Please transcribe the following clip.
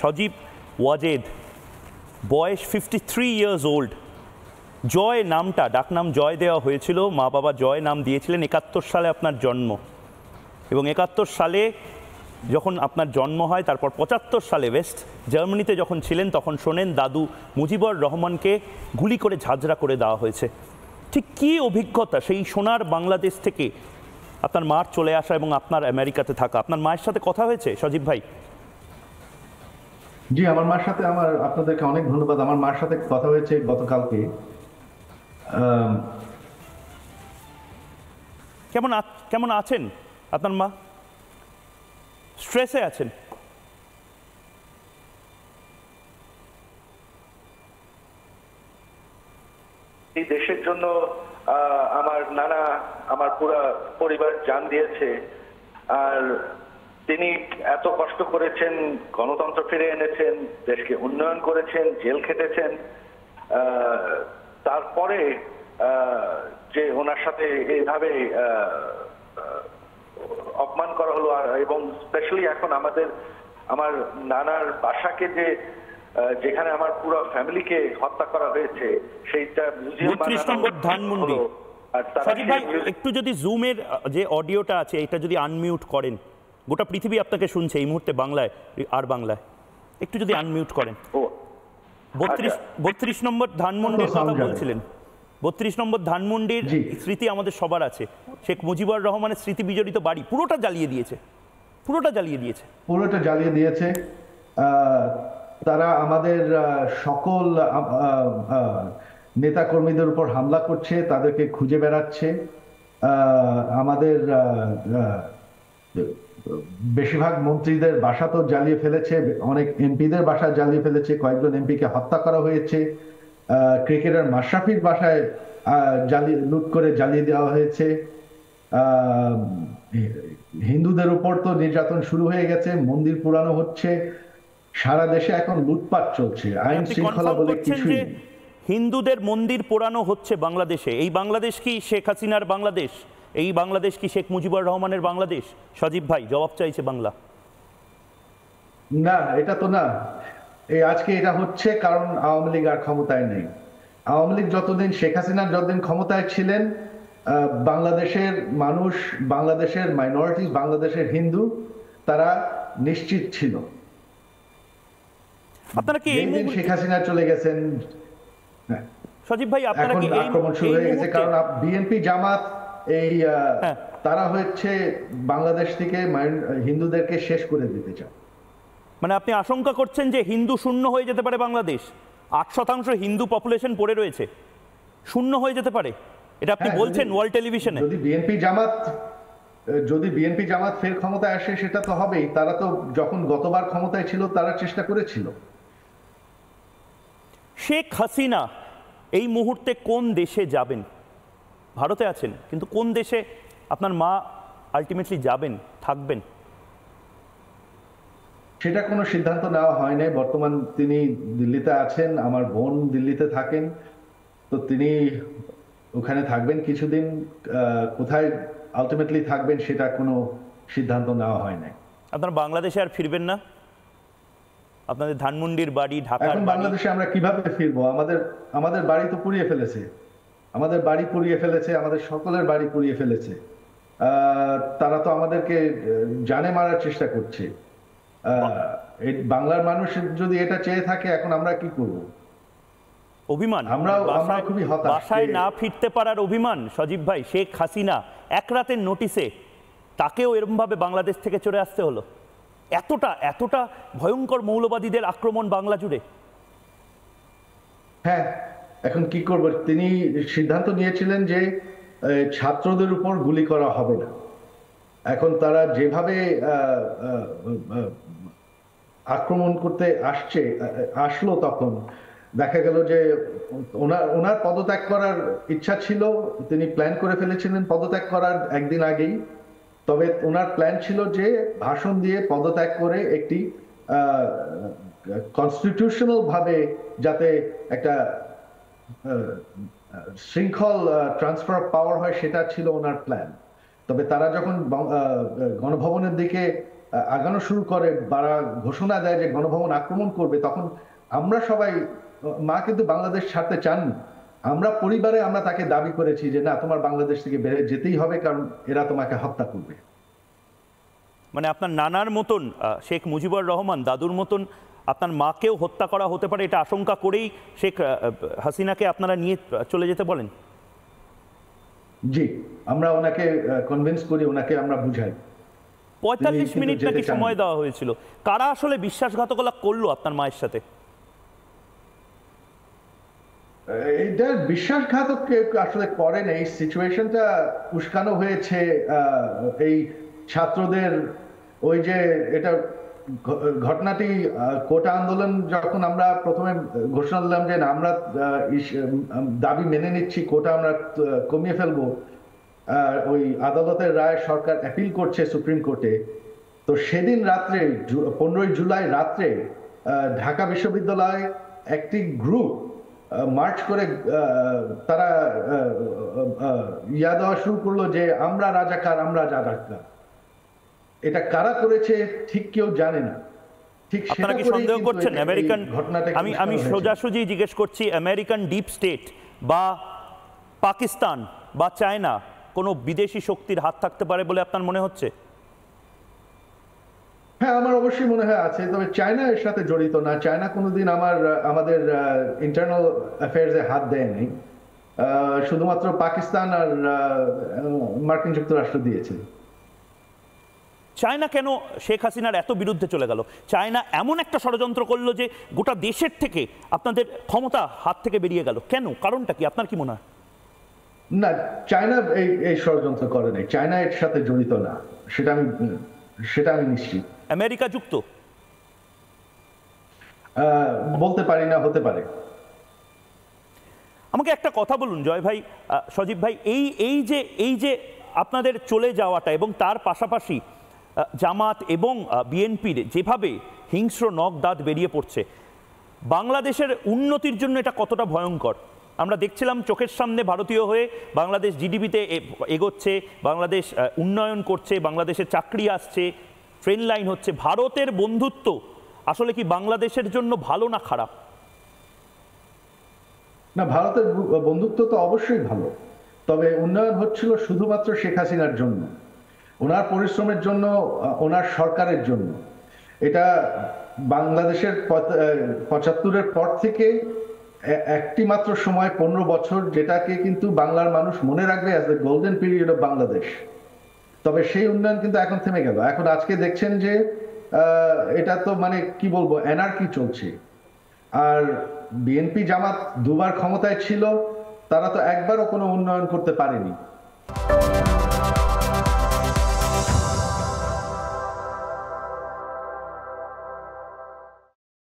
সজীব ওয়াজেদ, বয়স 53 years old. জয় নামটা, ডাকনাম জয় দেওয়া হয়েছিল, মা বাবা জয় নাম দিয়েছিলেন। 71 সালে আপনার জন্ম, এবং 71 সালে যখন আপনার জন্ম হয়, তারপর 75 সালে ওয়েস্ট জার্মানিতে যখন ছিলেন তখন শোনেন দাদু মুজিবুর রহমানকে গুলি করে ঝাঁঝরা করে দেওয়া হয়েছে। ঠিক কী অভিজ্ঞতা সেই সোনার বাংলাদেশ থেকে আপনার মার চলে আসা এবং আপনার আমেরিকাতে থাকা? আপনার মায়ের সাথে কথা হয়েছে সজীব ভাই? জি, আমার মার সাথে, আপনাদেরকে অনেক ধন্যবাদ। আমার মার সাথে কথা হয়েছে গতকালকে। কেমন আছেন আপনার মা? স্ট্রেসে আছেন? এই দেশের জন্য আমার নানা, আমার পুরা পরিবার জান দিয়েছে। আর তিনি এত কষ্ট করেছেন, গণতন্ত্র ফিরে এনেছেন, দেশকে উন্নয়ন করেছেন, জেল খেটেছেন। তারপরে যে ওনার সাথে এইভাবে অপমান করা হলো, এবং স্পেশালি এখন আমার নানার বাসাকে যেখানে আমার পুরো ফ্যামিলিকে হত্যা করা হয়েছে, সেইটা ধানমন্ডি। সজীব ভাই, একটু যদি জুমের যে অডিওটা আছে এটা যদি আনমিউট করেন, গোটা পৃথিবী আপনাকে শুনছে এই মুহূর্তে বাংলায় আর বাংলায়, একটু যদি আনমিউট করেন। 32 নম্বর ধানমন্ডির কথা বলছিলেন। 32 নম্বর ধানমন্ডির স্মৃতি আমাদের সবার আছে। শেখ মুজিবুর রহমানের স্মৃতি বিজড়িত বাড়ি পুরোটা জ্বালিয়ে দিয়েছে। তারা আমাদের সকল নেতা কর্মীদের উপর হামলা করছে, তাদেরকে খুঁজে বেড়াচ্ছে। আমাদের বেশিরভাগ মন্ত্রীদের বাসা তো জ্বালিয়ে ফেলেছে, অনেক এমপিদের বাসা জ্বালিয়ে ফেলেছে, কয়েকজন এমপিকে হত্যা করা হয়েছে। ক্রিকেটার মাশরাফির বাসায় লুট করে জ্বালিয়ে দেওয়া হয়েছে। হিন্দুদের উপর তো নির্যাতন শুরু হয়ে গেছে, মন্দির পুরানো হচ্ছে, সারা দেশে এখন লুটপাট চলছে, আইন শৃঙ্খলা বলে কিছুই। হিন্দুদের মন্দির পোড়ানো হচ্ছে বাংলাদেশে। এই বাংলাদেশ কি শেখ হাসিনার বাংলাদেশ? এই বাংলাদেশ কি শেখ মুজিবুর রহমানের বাংলাদেশ? সজীব ভাই, জবাব চাইছে বাংলা। না, এটা তো না। আজকে এটা হচ্ছে কারণ আওয়ামী লীগ আর ক্ষমতায় নেই। আওয়ামী লীগ যতদিন, শেখ হাসিনার যতদিন ক্ষমতায় ছিলেন, বাংলাদেশের মানুষ, বাংলাদেশের মাইনরিটি, বাংলাদেশের হিন্দু, তারা নিশ্চিত ছিল। আপনারা কি শেখ হাসিনা চলে গেছেন, সজীব ভাই, আপনারা কি আক্রমণ শুরু হয়ে গেছে? কারণ বিএনপি জামাত তারা হচ্ছে বাংলাদেশ থেকে হিন্দুদেরকে শেষ করে দিতে চায়। মানে আপনি আশঙ্কা করছেন যে হিন্দু শূন্য হয়ে যেতে পারে বাংলাদেশ? 8% হিন্দু পপুলেশন পড়ে রয়েছে, শূন্য হয়ে যেতে পারে, এটা আপনি বলছেন ওয়ার্ল্ড টেলিভিশনে? যদি বিএনপি জামাত ফের ক্ষমতায় আসে, সেটা তো হবেই। তারা তো যখন গতবার ক্ষমতায় ছিল তারা চেষ্টা করেছিল। শেখ হাসিনা এই মুহূর্তে কোন দেশে যাবেন? ভারতে আছেন, কিন্তু কোন দেশে আপনার মা আলটিমেটলি যাবেন, থাকবেন? সেটা কোনো সিদ্ধান্ত নেওয়া হয় নাই। বর্তমান তিনি দিল্লিতে আছেন, আমার বোন দিল্লিতে থাকেন, তো তিনি ওখানে থাকবেন কিছুদিন। কোথায় আলটিমেটলি থাকবেন সেটা কোনো সিদ্ধান্ত নেওয়া হয় নাই। আপনারা বাংলাদেশে আর ফিরবেন না? আপনাদের ধানমন্ডির বাড়ি, ঢাকা, এখন বাংলাদেশে আমরা কিভাবে ফিরবো? আমাদের বাড়ি তো পুড়িয়ে ফেলেছে, আমাদের সকলের বাড়ি পুড়িয়ে ফেলেছে। তারা তো আমাদেরকে জানে মারার চেষ্টা করছে। বাংলার মানুষ যদি এটা চেয়ে থাকে, এখন আমরা কি করব? অভিমান, আমরা খুবই হতাশ। বাসায় না ফিরতে পারার অভিমান। সজীব ভাই, শেখ হাসিনা এক রাতের নোটিসে তাকেও এরকম ভাবে বাংলাদেশ থেকে চলে আসতে হলো। এতটা ভয়ঙ্কর মৌলবাদীদের আক্রমণ বাংলা জুড়ে। হ্যাঁ, এখন কি করব? তিনি সিদ্ধান্ত নিয়েছিলেন যে ছাত্রদের উপর গুলি করা হবে না। এখন তারা যেভাবে আক্রমণ করতে আসলো, তখন দেখা গেল যে ওনার পদত্যাগ করার ইচ্ছা ছিল, তিনি প্ল্যান করে ফেলেছিলেন পদত্যাগ করার একদিন আগেই। তবে ওনার প্ল্যান ছিল যে ভাষণ দিয়ে পদত্যাগ করে একটি কনস্টিটিউশনাল ভাবে যাতে একটা শৃঙ্খল ট্রান্সফার অফ পাওয়ার হয়, সেটা ছিল ওনার প্ল্যান। তবে তারা যখন গণভবনের দিকে আগানো শুরু করে বা ঘোষণা দেয় যে গণভবন আক্রমণ করবে, তখন আমরা সবাই, মা কিন্তু বাংলাদেশ ছাড়তে চাননি। আমরা পরিবারে আমরা তাকে দাবি করেছি যে না, তোমার বাংলাদেশ থেকে বেড়ে যেতেই হবে, কারণ এরা তোমাকে হত্যা করবে। মানে আপনার নানার মতন শেখ মুজিবুর রহমান, দাদুর মতন আপনার মাকেও হত্যা করা হতে পারে, এটা আশঙ্কা করেই শেখ হাসিনাকে আপনারা নিয়ে চলে যেতে বলেন? জি, আমরা ওনাকে কনভিন্স করি, ওনাকে আমরা বুঝাই। 45 মিনিট নাকি সময় দেওয়া হয়েছিল। কারা আসলে বিশ্বাসঘাতকতা করলো আপনার মায়ের সাথে? এটা বিশ্বাসঘাতক আসলে করেন, এই সিচুয়েশনটা উস্কানো হয়েছে এই ছাত্রদের, ওই যে এটা ঘটনাটি কোটা আন্দোলন যখন আমরা প্রথমে ঘোষণা দিলাম যে না, আমরা দাবি মেনে নিচ্ছি, কোটা আমরা কমিয়ে ফেলবো, ওই আদালতের রায় সরকার অ্যাপিল করছে সুপ্রিম কোর্টে। তো সেদিন রাত্রে 15 জুলাই রাত্রে ঢাকা বিশ্ববিদ্যালয় একটি গ্রুপ মার্চ করে তারা ইয়া দেওয়া শুরু করলো যে আমরা রাজাকার, আমরা রাজাকার। এটা কারা করেছে ঠিক কেউ জানে না। ঠিক আপনারা কি সন্দেহ করছেন আমেরিকান, আমি সোজাসুজি জিজ্ঞেস করছি, আমেরিকান ডিপ স্টেট বা পাকিস্তান বা চায়না কোনো বিদেশি শক্তির হাত থাকতে পারে বলে আপনার মনে হচ্ছে? হ্যাঁ, আমার অবশ্যই মনে হয় আছে, তবে চায়না এর সাথে জড়িত না। চায়না কোনোদিন আমাদের ইন্টারনাল অ্যাফেয়ার্সে হাত দেয়নি, শুধুমাত্র পাকিস্তান আর মার্কিন যুক্তরাষ্ট্র দিয়েছে। চায়না কেন শেখ হাসিনার এত বিরুদ্ধে চলে গেল? চায়না এমন একটা ষড়যন্ত্র করলো যে গোটা দেশের থেকে আপনাদের ক্ষমতা হাত থেকে বেরিয়ে গেল, কেন? কারণটা কি আপনার কি মনে হয়? না, চায়না এই ষড়যন্ত্র করে নাই, চায়না এর সাথে জড়িত না, সেটা আমি নিশ্চিত। আমেরিকা যুক্ত? বলতে পারি না, হতে পারে। আমাকে একটা কথা বলুন জয় ভাই, সজীব ভাই, এই যে আপনাদের চলে যাওয়াটা এবং তার পাশাপাশি জামাত এবং বিএনপির যেভাবে হিংস্র নখ দাঁত বেরিয়ে পড়ছে, বাংলাদেশের উন্নতির জন্য এটা কতটা ভয়ঙ্কর? আমরা দেখছিলাম চোখের সামনে ভারতীয় হয়ে বাংলাদেশ জিডিপিতে এগোচ্ছে, বাংলাদেশ উন্নয়ন করছে, বাংলাদেশের চাকরি আসছে, ট্রেন লাইন হচ্ছে। ভারতের বন্ধুত্ব আসলে কি বাংলাদেশের জন্য ভালো না খারাপ? না, ভারতের বন্ধুত্ব তো অবশ্যই ভালো, তবে উন্নয়ন হচ্ছিল শুধুমাত্র শেখ হাসিনার জন্য, ওনার পরিশ্রমের জন্য, ওনার সরকারের জন্য। এটা বাংলাদেশের 75-এর পর থেকে একটি মাত্র সময় 15 বছর, যেটাকে কিন্তু বাংলার মানুষ মনে রাখবে as the golden period of Bangladesh. তবে সেই উন্নয়ন কিন্তু এখন থেমে গেল। এখন আজকে দেখছেন যে এটা তো মানে কি বলবো, অ্যানার্কি চলছে। আর বিএনপি জামাত দুবার ক্ষমতায় ছিল, তারা তো একবারও কোনো উন্নয়ন করতে পারেনি।